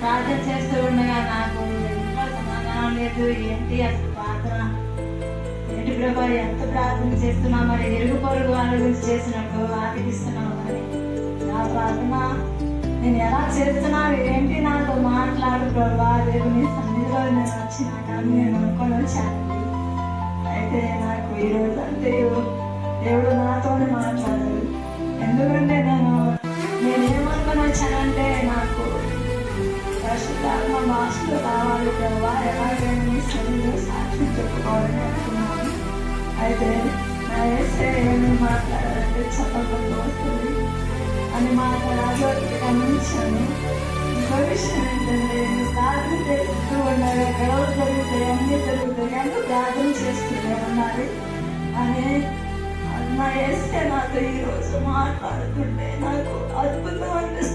ప్రార్థన చేస్తూ ఉండగా నాకు ఇంట్లో సమాధానం లేదు. ఏంటి అసలు ప్రార్థన ఏంటి ప్రభా, ఎంత ప్రార్థన చేస్తున్నా, మరి ఇరుగు పొరుగు వాళ్ళ గురించి చేసినప్పుడు ఆపిస్తున్నావు మరి నా ప్రార్థన నేను ఎలా చేస్తున్నావు ఏంటి, నాతో మాట్లాడు ప్రభా. దేవుని సన్నిధిలో నేను వచ్చిన కానీ నేను అనుకొని వచ్చానండి. అయితే నాకు ఈరోజు అంటే దేవుడు నాతోనే మాట్లాడారు. ఎందుకంటే నేనేమనుకొని వచ్చానంటే నాకు పరిశుద్ధాత్మ భాషలో రావాలి ప్రభా, ఎలాగైనా నీ సన్నిధిలో సాక్ష్యం చెప్పుకోవాలని అనుకున్నాను. అయితే నా యేసయ్య ఏమని మాట్లాడాలంటే చెప్పకుండా వస్తుంది అని మాట్లాడాలి గమనించాను. ఇంకో విషయం ఏంటంటే నేను ప్రార్థన చేస్తూ ఉండగా గొడవలు జరుగుతాయి, అన్నీ జరుగుతాయి, అందరూ ప్రార్థన చేస్తూనే ఉన్నారు అని నా యేసయ్య నాతో ఈరోజు మాట్లాడుతుంటే నాకు అద్భుతం అనిపిస్తుంది.